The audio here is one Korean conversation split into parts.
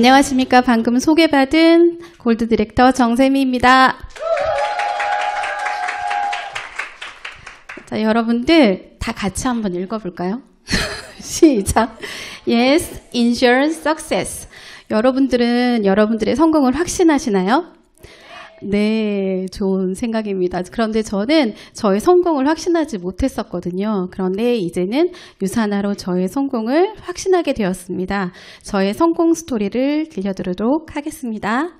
안녕하십니까. 방금 소개받은 골드 디렉터 정세미입니다. 자, 여러분들 다 같이 한번 읽어볼까요? 시작. Yes, ensure success. 여러분들은 여러분들의 성공을 확신하시나요? 네, 좋은 생각입니다. 그런데 저는 저의 성공을 확신하지 못했었거든요. 그런데 이제는 유산화로 저의 성공을 확신하게 되었습니다. 저의 성공 스토리를 들려드리도록 하겠습니다.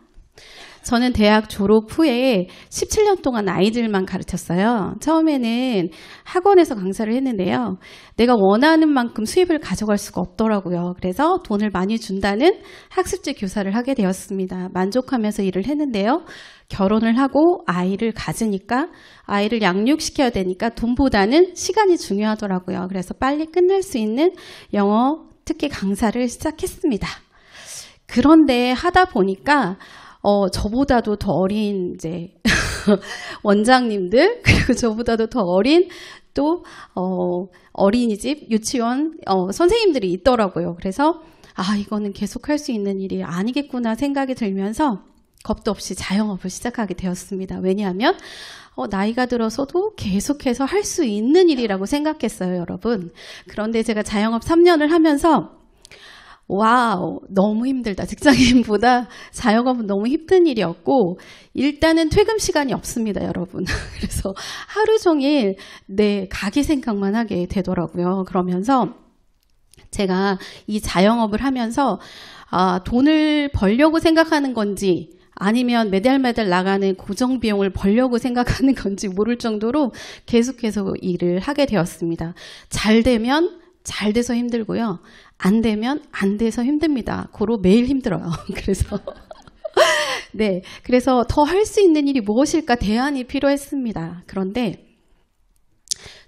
저는 대학 졸업 후에 17년 동안 아이들만 가르쳤어요. 처음에는 학원에서 강사를 했는데요. 내가 원하는 만큼 수입을 가져갈 수가 없더라고요. 그래서 돈을 많이 준다는 학습지 교사를 하게 되었습니다. 만족하면서 일을 했는데요. 결혼을 하고 아이를 가지니까 아이를 양육시켜야 되니까 돈보다는 시간이 중요하더라고요. 그래서 빨리 끝낼 수 있는 영어 특기 강사를 시작했습니다. 그런데 하다 보니까 저보다도 더 어린 이제 원장님들, 그리고 저보다도 더 어린 또 어린이집, 유치원 선생님들이 있더라고요. 그래서 이거는 계속할 수 있는 일이 아니겠구나 생각이 들면서 겁도 없이 자영업을 시작하게 되었습니다. 왜냐하면 나이가 들어서도 계속해서 할 수 있는 일이라고 생각했어요, 여러분. 그런데 제가 자영업 3년을 하면서 와우, 너무 힘들다. 직장인보다 자영업은 너무 힘든 일이었고, 일단은 퇴근 시간이 없습니다, 여러분. 그래서 하루 종일 내 가게 생각만 하게 되더라고요. 그러면서 제가 이 자영업을 하면서 돈을 벌려고 생각하는 건지 아니면 매달 나가는 고정 비용을 벌려고 생각하는 건지 모를 정도로 계속해서 일을 하게 되었습니다. 잘 되면 잘 돼서 힘들고요. 안 되면 안 돼서 힘듭니다. 고로 매일 힘들어요. 그래서 네, 그래서 더 할 수 있는 일이 무엇일까 대안이 필요했습니다. 그런데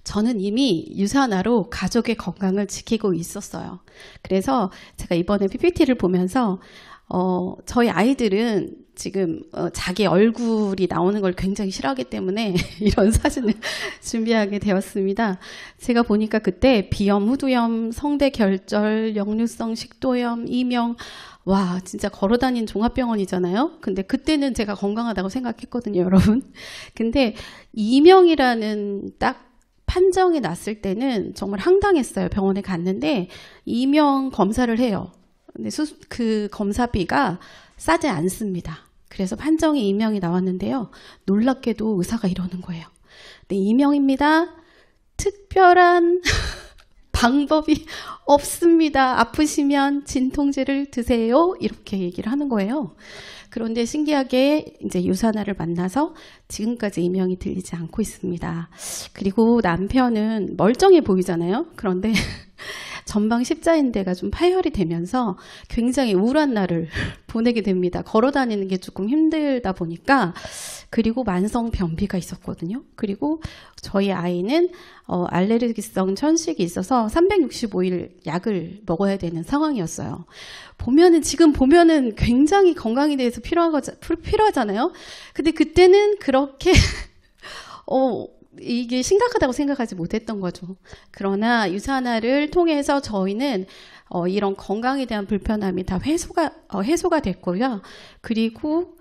저는 이미 유산화로 가족의 건강을 지키고 있었어요. 그래서 제가 이번에 PPT를 보면서 저희 아이들은 지금 자기 얼굴이 나오는 걸 굉장히 싫어하기 때문에 이런 사진을 준비하게 되었습니다. 제가 보니까 그때 비염, 후두염, 성대결절, 역류성 식도염, 이명, 와 진짜 걸어다니는 종합병원이잖아요. 근데 그때는 제가 건강하다고 생각했거든요, 여러분. 근데 이명이라는 딱 판정이 났을 때는 정말 황당했어요. 병원에 갔는데 이명 검사를 해요. 근데 그 검사비가 싸지 않습니다. 그래서 판정이 이명이 나왔는데요. 놀랍게도 의사가 이러는 거예요. 네, 이명입니다. 특별한 방법이 없습니다. 아프시면 진통제를 드세요. 이렇게 얘기를 하는 거예요. 그런데 신기하게 이제 유산화를 만나서 지금까지 이명이 들리지 않고 있습니다. 그리고 남편은 멀쩡해 보이잖아요. 그런데 전방 십자인대가 좀 파열이 되면서 굉장히 우울한 날을 보내게 됩니다. 걸어 다니는 게 조금 힘들다 보니까. 그리고 만성 변비가 있었거든요. 그리고 저희 아이는 알레르기성 천식이 있어서 365일 약을 먹어야 되는 상황이었어요. 지금 보면은 굉장히 건강에 대해서 필요하잖아요. 근데 그때는 그렇게 이게 심각하다고 생각하지 못했던 거죠. 그러나 유산화를 통해서 저희는 이런 건강에 대한 불편함이 다 해소가 됐고요. 그리고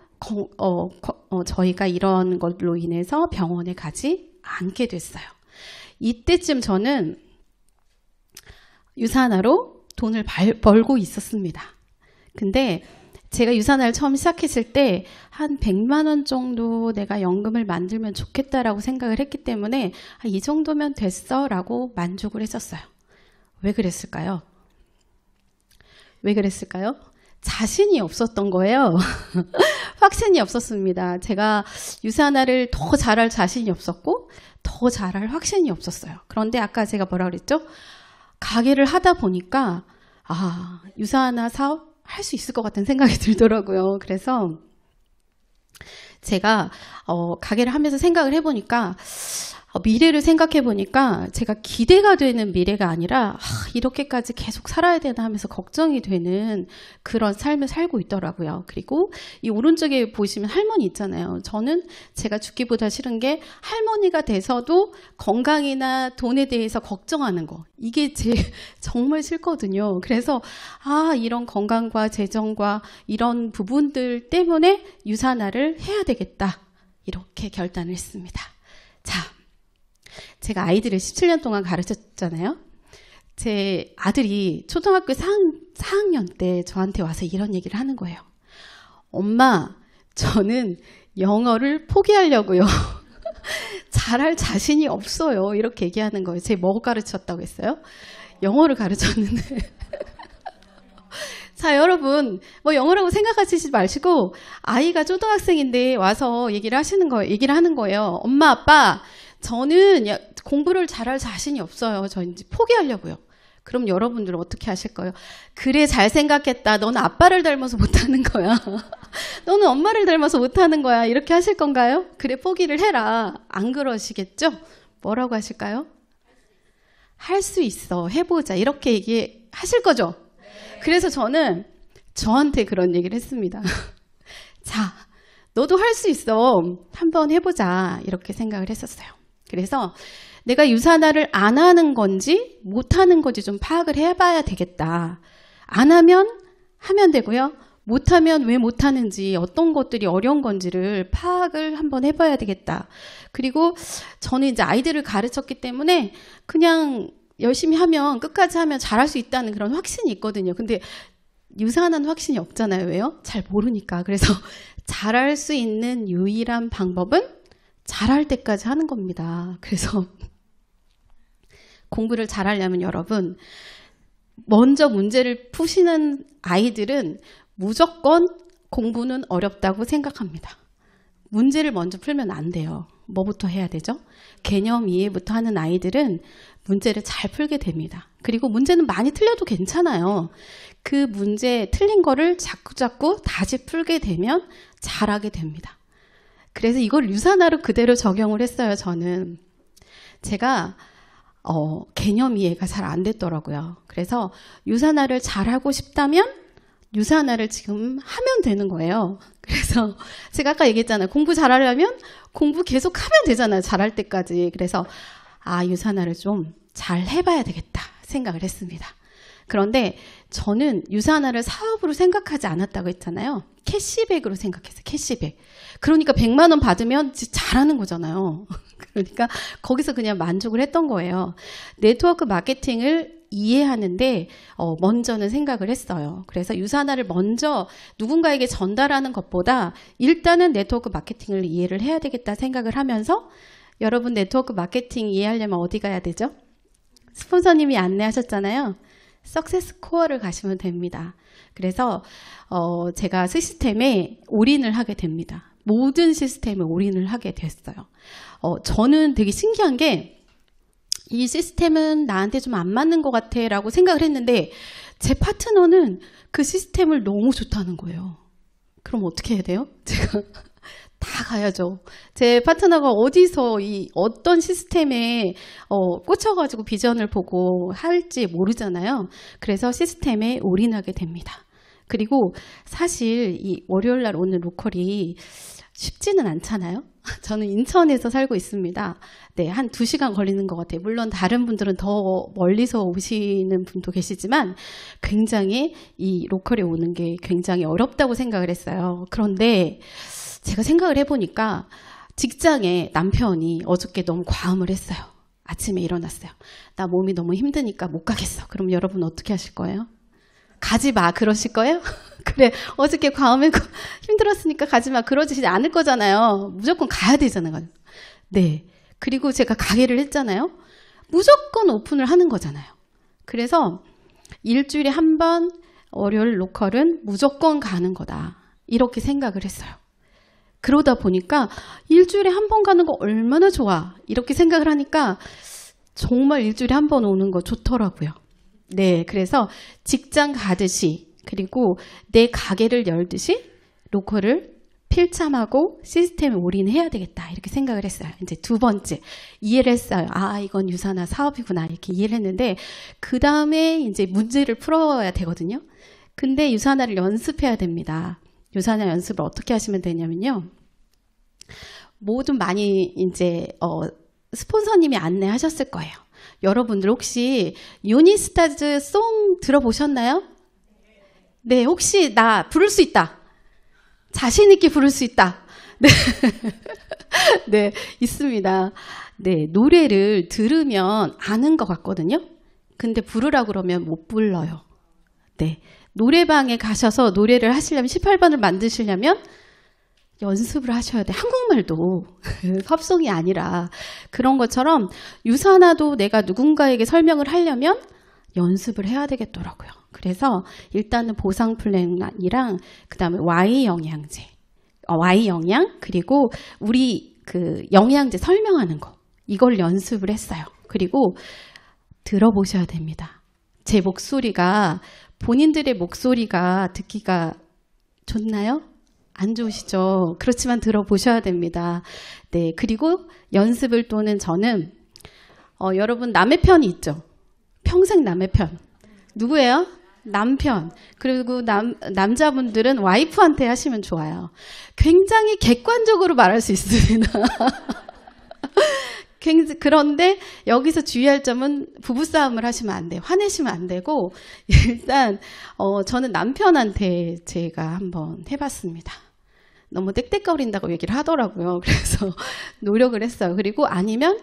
저희가 이런 걸로 인해서 병원에 가지 않게 됐어요. 이때쯤 저는 유산화로 돈을 벌고 있었습니다. 근데 제가 유산화를 처음 시작했을 때 한 100만 원 정도 내가 연금을 만들면 좋겠다라고 생각을 했기 때문에 이 정도면 됐어 라고 만족을 했었어요. 왜 그랬을까요? 자신이 없었던 거예요. 확신이 없었습니다. 제가 유산화를 더 잘할 자신이 없었고 더 잘할 확신이 없었어요. 그런데 아까 제가 뭐라 그랬죠? 가게를 하다 보니까 유산화 사업 할 수 있을 것 같은 생각이 들더라고요. 그래서 제가 가게를 하면서 생각을 해보니까 미래를 생각해 보니까 제가 기대가 되는 미래가 아니라 이렇게까지 계속 살아야 되나 하면서 걱정이 되는 그런 삶을 살고 있더라고요. 그리고 이 오른쪽에 보시면 할머니 있잖아요. 저는 제가 죽기보다 싫은 게 할머니가 돼서도 건강이나 돈에 대해서 걱정하는 거. 이게 정말 싫거든요. 그래서 이런 건강과 재정과 이런 부분들 때문에 유산화를 해야 되겠다. 이렇게 결단을 했습니다. 자, 제가 아이들을 17년 동안 가르쳤잖아요. 제 아들이 초등학교 4학년 때 저한테 와서 이런 얘기를 하는 거예요. 엄마, 저는 영어를 포기하려고요. 잘할 자신이 없어요. 이렇게 얘기하는 거예요. 제가 뭐 가르쳤다고 했어요? 영어를 가르쳤는데. 자, 여러분, 뭐 영어라고 생각하시지 마시고 아이가 초등학생인데 와서 얘기를 하는 거예요. 엄마, 아빠, 저는 공부를 잘할 자신이 없어요. 저 이제 포기하려고요. 그럼 여러분들은 어떻게 하실 거예요? 그래, 잘 생각했다. 너는 아빠를 닮아서 못하는 거야. 너는 엄마를 닮아서 못하는 거야. 이렇게 하실 건가요? 그래, 포기를 해라. 안 그러시겠죠? 뭐라고 하실까요? 할 수 있어. 해보자. 이렇게 얘기하실 거죠? 그래서 저는 저한테 그런 얘기를 했습니다. 자, 너도 할 수 있어. 한번 해보자. 이렇게 생각을 했었어요. 그래서 내가 유산화를 안 하는 건지 못 하는 건지 좀 파악을 해봐야 되겠다. 안 하면 하면 되고요. 못하면 왜 못하는지, 어떤 것들이 어려운 건지를 파악을 한번 해봐야 되겠다. 그리고 저는 이제 아이들을 가르쳤기 때문에 그냥 열심히 하면, 끝까지 하면 잘할 수 있다는 그런 확신이 있거든요. 근데 유산한 확신이 없잖아요. 왜요? 잘 모르니까. 그래서 잘할 수 있는 유일한 방법은 잘할 때까지 하는 겁니다. 그래서 공부를 잘하려면 여러분, 먼저 문제를 푸시는 아이들은 무조건 공부는 어렵다고 생각합니다. 문제를 먼저 풀면 안 돼요. 뭐부터 해야 되죠? 개념 이해부터 하는 아이들은 문제를 잘 풀게 됩니다. 그리고 문제는 많이 틀려도 괜찮아요. 그 문제 틀린 거를 자꾸자꾸 다시 풀게 되면 잘하게 됩니다. 그래서 이걸 유산화로 그대로 적용을 했어요. 저는 제가 개념 이해가 잘 안 됐더라고요. 그래서 유산화를 잘하고 싶다면 유산화를 지금 하면 되는 거예요. 그래서 제가 아까 얘기했잖아요. 공부 잘하려면 공부 계속 하면 되잖아요. 잘할 때까지. 그래서 유산화를 좀 잘 해봐야 되겠다 생각을 했습니다. 그런데 저는 유산화를 사업으로 생각하지 않았다고 했잖아요. 캐시백으로 생각했어요. 캐시백. 그러니까 100만 원 받으면 잘하는 거잖아요. 그러니까 거기서 그냥 만족을 했던 거예요. 네트워크 마케팅을 이해하는데 먼저는 생각을 했어요. 그래서 유산화를 먼저 누군가에게 전달하는 것보다 일단은 네트워크 마케팅을 이해를 해야 되겠다 생각을 하면서, 여러분 네트워크 마케팅 이해하려면 어디 가야 되죠? 스폰서님이 안내하셨잖아요. 석세스 코어를 가시면 됩니다. 그래서 제가 시스템에 올인을 하게 됩니다. 모든 시스템에 올인을 하게 됐어요. 저는 되게 신기한 게, 이 시스템은 나한테 좀 안 맞는 것 같아 라고 생각을 했는데 제 파트너는 그 시스템을 너무 좋다는 거예요. 그럼 어떻게 해야 돼요? 제가 다 가야죠. 제 파트너가 어디서 어떤 시스템에 꽂혀가지고 비전을 보고 할지 모르잖아요. 그래서 시스템에 올인하게 됩니다. 그리고 사실 이 월요일날 오는 로컬이 쉽지는 않잖아요. 저는 인천에서 살고 있습니다. 네, 한 2시간 걸리는 것 같아요. 물론 다른 분들은 더 멀리서 오시는 분도 계시지만 굉장히 이 로컬에 오는 게 굉장히 어렵다고 생각을 했어요. 그런데 제가 생각을 해보니까 직장에 남편이 어저께 너무 과음을 했어요. 아침에 일어났어요. 나 몸이 너무 힘드니까 못 가겠어. 그럼 여러분 어떻게 하실 거예요? 가지 마 그러실 거예요? 그래, 어저께 과음했고 힘들었으니까 가지 마 그러지 않을 거잖아요. 무조건 가야 되잖아요. 네. 그리고 제가 가게를 했잖아요. 무조건 오픈을 하는 거잖아요. 그래서 일주일에 한 번 월요일 로컬은 무조건 가는 거다. 이렇게 생각을 했어요. 그러다 보니까 일주일에 한 번 가는 거 얼마나 좋아. 이렇게 생각을 하니까 정말 일주일에 한 번 오는 거 좋더라고요. 네, 그래서 직장 가듯이, 그리고 내 가게를 열듯이 로컬을 필참하고 시스템에 올인해야 되겠다 이렇게 생각을 했어요. 이제 두 번째 이해를 했어요. 아 이건 유산화 사업이구나 이렇게 이해를 했는데 그 다음에 이제 문제를 풀어야 되거든요. 근데 유산화를 연습해야 됩니다. 유산화 연습을 어떻게 하시면 되냐면요. 뭐 좀 많이 이제 스폰서님이 안내하셨을 거예요. 여러분들 혹시 유니스타즈 송 들어보셨나요? 네, 혹시 나 부를 수 있다. 자신 있게 부를 수 있다. 네, 네 있습니다. 네, 노래를 들으면 아는 것 같거든요. 근데 부르라 그러면 못 불러요. 네, 노래방에 가셔서 노래를 하시려면 18번을 만드시려면 연습을 하셔야 돼. 한국말도 팝송이 아니라 그런 것처럼 유산화도 내가 누군가에게 설명을 하려면 연습을 해야 되겠더라고요. 그래서 일단은 보상 플랜이랑 그 다음에 Y 영양제, Y 영양 그리고 우리 그 영양제 설명하는 거 이걸 연습을 했어요. 그리고 들어보셔야 됩니다. 제 목소리가 본인들의 목소리가 듣기가 좋나요? 안 좋으시죠? 그렇지만 들어보셔야 됩니다. 네, 그리고 연습을 또는 저는 여러분 남의 편이 있죠? 평생 남의 편. 누구예요? 남편. 그리고 남자분들은 와이프한테 하시면 좋아요. 굉장히 객관적으로 말할 수 있습니다. 그런데 여기서 주의할 점은 부부싸움을 하시면 안 돼요. 화내시면 안 되고 일단 저는 남편한테 제가 한번 해봤습니다. 너무 떽떽거린다고 얘기를 하더라고요. 그래서 노력을 했어요. 그리고 아니면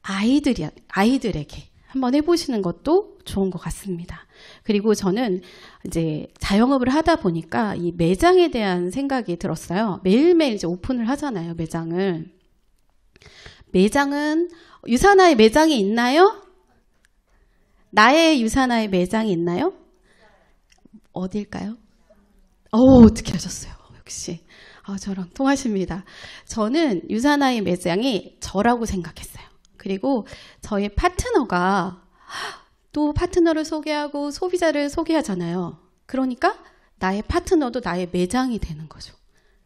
아이들에게 한번 해보시는 것도 좋은 것 같습니다. 그리고 저는 이제 자영업을 하다 보니까 이 매장에 대한 생각이 들었어요. 매일매일 이제 오픈을 하잖아요, 매장을. 매장은 유산화의 매장이 있나요? 나의 유산화의 매장이 있나요? 어딜까요? 어떻게 하셨어요? 역시 저랑 통하십니다. 저는 유산화의 매장이 저라고 생각했어요. 그리고 저의 파트너가 또 파트너를 소개하고 소비자를 소개하잖아요. 그러니까 나의 파트너도 나의 매장이 되는 거죠.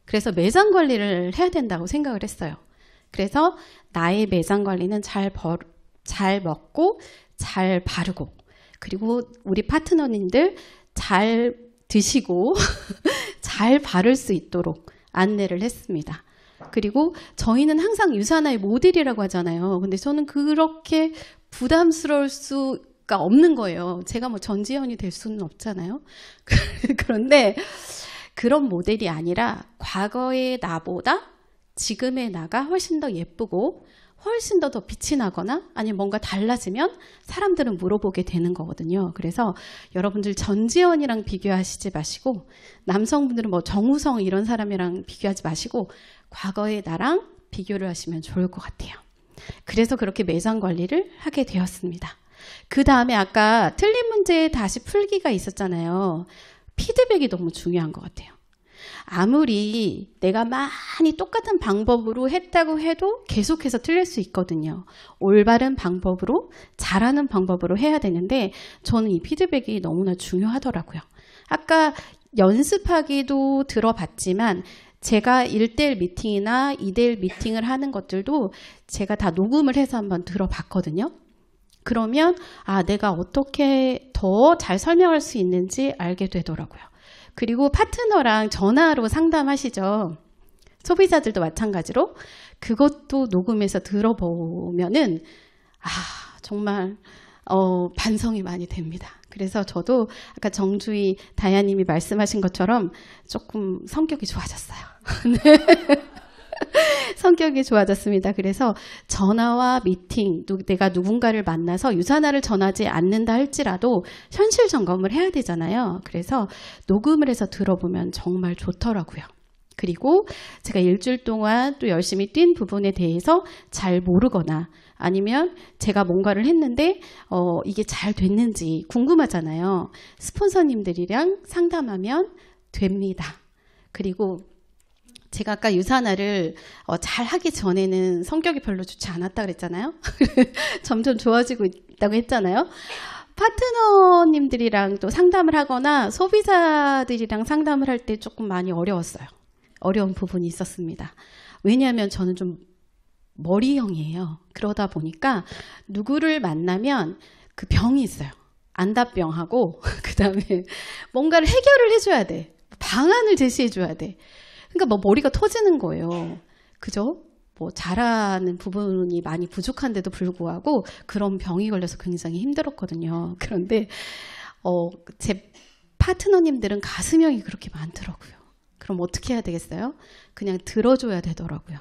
그래서 매장 관리를 해야 된다고 생각을 했어요. 그래서 나의 매장 관리는 잘 먹고 잘 바르고 그리고 우리 파트너님들 잘 드시고 잘 바를 수 있도록 안내를 했습니다. 그리고 저희는 항상 유산화의 모델이라고 하잖아요. 근데 저는 그렇게 부담스러울 수가 없는 거예요. 제가 뭐 전지현이 될 수는 없잖아요. 그런데 그런 모델이 아니라 과거의 나보다 지금의 나가 훨씬 더 예쁘고 훨씬 더 빛이 나거나 아니면 뭔가 달라지면 사람들은 물어보게 되는 거거든요. 그래서 여러분들 전지현이랑 비교하시지 마시고 남성분들은 뭐 정우성 이런 사람이랑 비교하지 마시고 과거의 나랑 비교를 하시면 좋을 것 같아요. 그래서 그렇게 매장 관리를 하게 되었습니다. 그 다음에 아까 틀린 문제 다시 풀기가 있었잖아요. 피드백이 너무 중요한 것 같아요. 아무리 내가 많이 똑같은 방법으로 했다고 해도 계속해서 틀릴 수 있거든요. 올바른 방법으로 잘하는 방법으로 해야 되는데 저는 이 피드백이 너무나 중요하더라고요. 아까 연습하기도 들어봤지만 제가 1대1 미팅이나 2대1 미팅을 하는 것들도 제가 다 녹음을 해서 한번 들어봤거든요. 그러면 내가 어떻게 더 잘 설명할 수 있는지 알게 되더라고요. 그리고 파트너랑 전화로 상담하시죠. 소비자들도 마찬가지로 그것도 녹음해서 들어보면은 정말 반성이 많이 됩니다. 그래서 저도 아까 정주희 다야님이 말씀하신 것처럼 조금 성격이 좋아졌어요. 네. 성격이 좋아졌습니다. 그래서 전화와 미팅, 내가 누군가를 만나서 유산화를 전하지 않는다 할지라도 현실 점검을 해야 되잖아요. 그래서 녹음을 해서 들어보면 정말 좋더라고요. 그리고 제가 일주일 동안 또 열심히 뛴 부분에 대해서 잘 모르거나 아니면 제가 뭔가를 했는데 이게 잘 됐는지 궁금하잖아요. 스폰서님들이랑 상담하면 됩니다. 그리고 제가 아까 유산화를 잘 하기 전에는 성격이 별로 좋지 않았다 그랬잖아요. 점점 좋아지고 있다고 했잖아요. 파트너님들이랑 또 상담을 하거나 소비자들이랑 상담을 할 때 조금 많이 어려웠어요. 어려운 부분이 있었습니다. 왜냐하면 저는 좀 머리형이에요. 그러다 보니까 누구를 만나면 그 병이 있어요. 안다병하고 그 다음에 뭔가를 해결을 해줘야 돼. 방안을 제시해줘야 돼. 그러니까 뭐 머리가 터지는 거예요. 그죠? 뭐 잘하는 부분이 많이 부족한데도 불구하고 그런 병이 걸려서 굉장히 힘들었거든요. 그런데 제 파트너님들은 가슴형이 그렇게 많더라고요. 그럼 어떻게 해야 되겠어요? 그냥 들어줘야 되더라고요.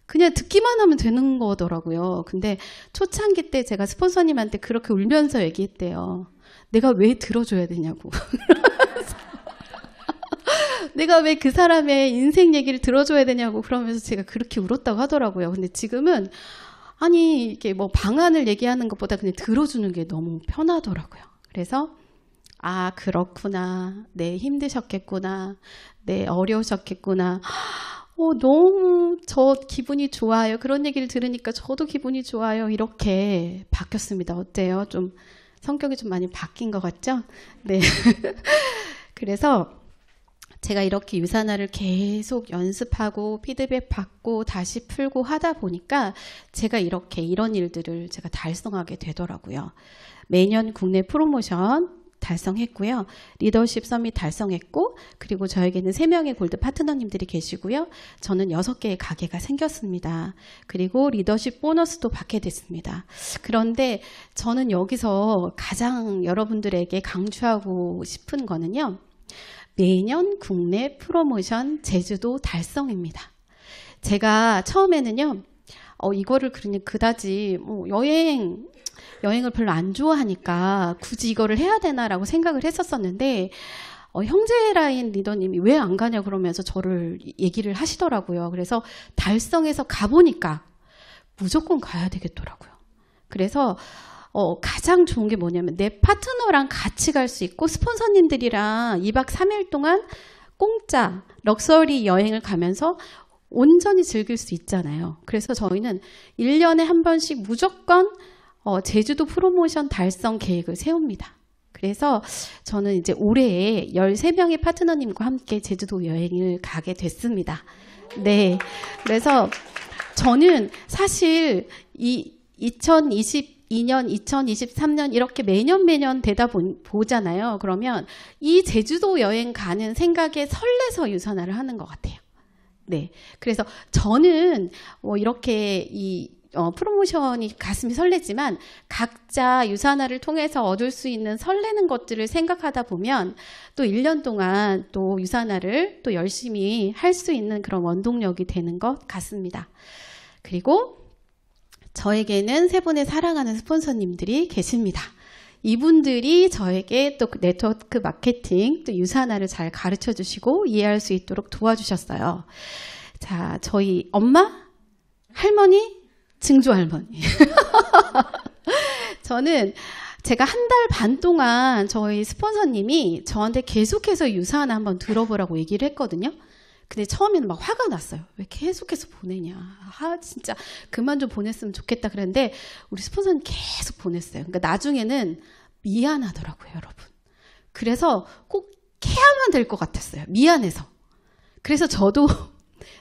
그냥 듣기만 하면 되는 거더라고요. 근데 초창기 때 제가 스폰서님한테 그렇게 울면서 얘기했대요. 내가 왜 들어줘야 되냐고. 내가 왜 그 사람의 인생 얘기를 들어줘야 되냐고 그러면서 제가 그렇게 울었다고 하더라고요. 근데 지금은 아니 이게 뭐 방안을 얘기하는 것보다 그냥 들어주는 게 너무 편하더라고요. 그래서 아 그렇구나. 네 힘드셨겠구나. 네 어려우셨겠구나. 너무 저 기분이 좋아요. 그런 얘기를 들으니까 저도 기분이 좋아요. 이렇게 바뀌었습니다. 어때요? 좀 성격이 좀 많이 바뀐 것 같죠? 네. 그래서 제가 이렇게 유산화를 계속 연습하고 피드백 받고 다시 풀고 하다 보니까 제가 이렇게 이런 일들을 제가 달성하게 되더라고요. 매년 국내 프로모션 달성했고요. 리더십 서밋 달성했고 그리고 저에게는 3명의 골드 파트너님들이 계시고요. 저는 6개의 가게가 생겼습니다. 그리고 리더십 보너스도 받게 됐습니다. 그런데 저는 여기서 가장 여러분들에게 강조하고 싶은 거는요. 매년 국내 프로모션 제주도 달성입니다. 제가 처음에는요. 이거를 그다지 여행을 별로 안 좋아하니까 굳이 이거를 해야 되나라고 생각을 했었었는데 형제라인 리더님이 왜 안 가냐 그러면서 저를 얘기를 하시더라고요. 그래서 달성해서 가보니까 무조건 가야 되겠더라고요. 그래서 가장 좋은 게 뭐냐면 내 파트너랑 같이 갈 수 있고 스폰서님들이랑 2박 3일 동안 공짜 럭셔리 여행을 가면서 온전히 즐길 수 있잖아요. 그래서 저희는 1년에 한 번씩 무조건 제주도 프로모션 달성 계획을 세웁니다. 그래서 저는 이제 올해에 13명의 파트너님과 함께 제주도 여행을 가게 됐습니다. 네. 그래서 저는 사실 2022년, 2023년 이렇게 매년 되다 보잖아요. 그러면 이 제주도 여행 가는 생각에 설레서 유산화를 하는 것 같아요. 네. 그래서 저는 이렇게 프로모션이 가슴이 설레지만 각자 유산화를 통해서 얻을 수 있는 설레는 것들을 생각하다 보면 또 1년 동안 또 유산화를 또 열심히 할 수 있는 그런 원동력이 되는 것 같습니다. 그리고 저에게는 3분의 사랑하는 스폰서님들이 계십니다. 이분들이 저에게 또 네트워크 마케팅, 또 유산화를 잘 가르쳐 주시고 이해할 수 있도록 도와주셨어요. 자, 저희 엄마, 할머니, 증조 할머니. 저는 제가 1달 반 동안 저희 스폰서님이 저한테 계속해서 유산화 한번 들어보라고 얘기를 했거든요. 근데 처음에는 막 화가 났어요. 왜 계속해서 보내냐. 진짜 그만 좀 보냈으면 좋겠다 그랬는데 우리 스폰서님 계속 보냈어요. 그러니까 나중에는 미안하더라고요, 여러분. 그래서 꼭 해야만 될 것 같았어요. 미안해서. 그래서 저도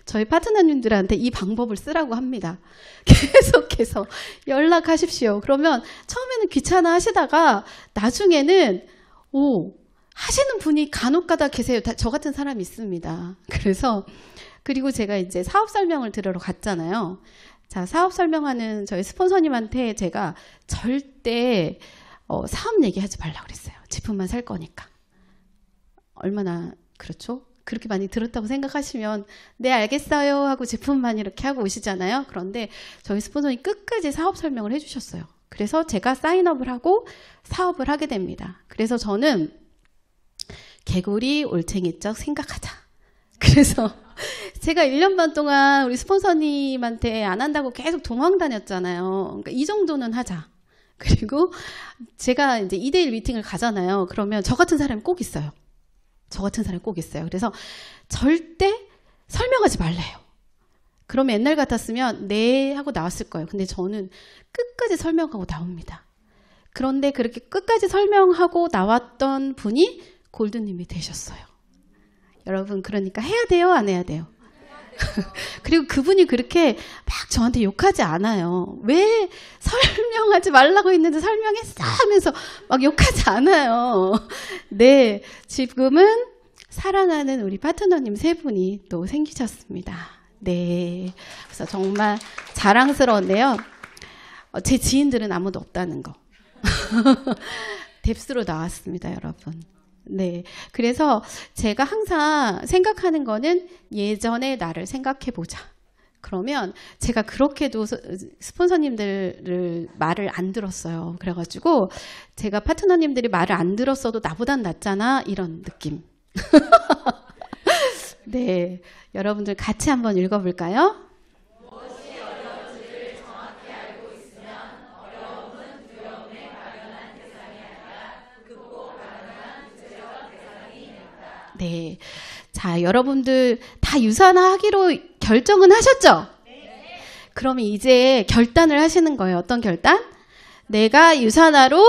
저희 파트너님들한테 이 방법을 쓰라고 합니다. 계속해서 연락하십시오. 그러면 처음에는 귀찮아 하시다가 나중에는 하시는 분이 간혹가다 계세요. 저 같은 사람이 있습니다. 그리고 제가 이제 사업 설명을 들으러 갔잖아요. 자, 사업 설명하는 저희 스폰서님한테 제가 절대 사업 얘기하지 말라고 그랬어요. 제품만 살 거니까. 얼마나 그렇죠? 그렇게 많이 들었다고 생각하시면 네 알겠어요 하고 제품만 이렇게 하고 오시잖아요. 그런데 저희 스폰서님 끝까지 사업 설명을 해주셨어요. 그래서 제가 사인업을 하고 사업을 하게 됩니다. 그래서 저는 개구리 올챙이적 생각하자. 그래서 제가 1년 반 동안 우리 스폰서님한테 안 한다고 계속 도망 다녔잖아요. 그러니까 이 정도는 하자. 그리고 제가 이제 2대1 미팅을 가잖아요. 그러면 저 같은 사람이 꼭 있어요. 그래서 절대 설명하지 말래요. 그러면 옛날 같았으면 네 하고 나왔을 거예요. 근데 저는 끝까지 설명하고 나옵니다. 그런데 그렇게 끝까지 설명하고 나왔던 분이 골드님이 되셨어요. 여러분 그러니까 해야 돼요? 안 해야 돼요? 그리고 그분이 그렇게 막 저한테 욕하지 않아요. 왜 설명하지 말라고 했는데 설명했어 하면서 막 욕하지 않아요. 네, 지금은 사랑하는 우리 파트너님 3분이 또 생기셨습니다. 네, 그래서 정말 자랑스러운데요. 제 지인들은 아무도 없다는 거. 뎁스로 나왔습니다, 여러분. 네. 그래서 제가 항상 생각하는 거는 예전의 나를 생각해 보자. 그러면 제가 그렇게도 스폰서님들 말을 안 들었어요. 그래가지고 제가 파트너님들이 말을 안 들었어도 나보단 낫잖아. 이런 느낌. 네. 여러분들 같이 한번 읽어볼까요? 네. 자, 여러분들 다 유산하기로 결정은 하셨죠? 네. 그러면 이제 결단을 하시는 거예요. 어떤 결단? 내가 유산화로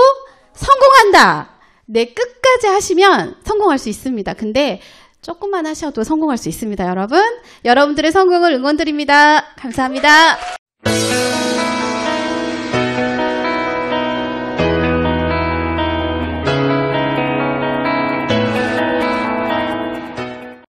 성공한다. 네, 끝까지 하시면 성공할 수 있습니다. 근데 조금만 하셔도 성공할 수 있습니다, 여러분. 여러분들의 성공을 응원드립니다. 감사합니다.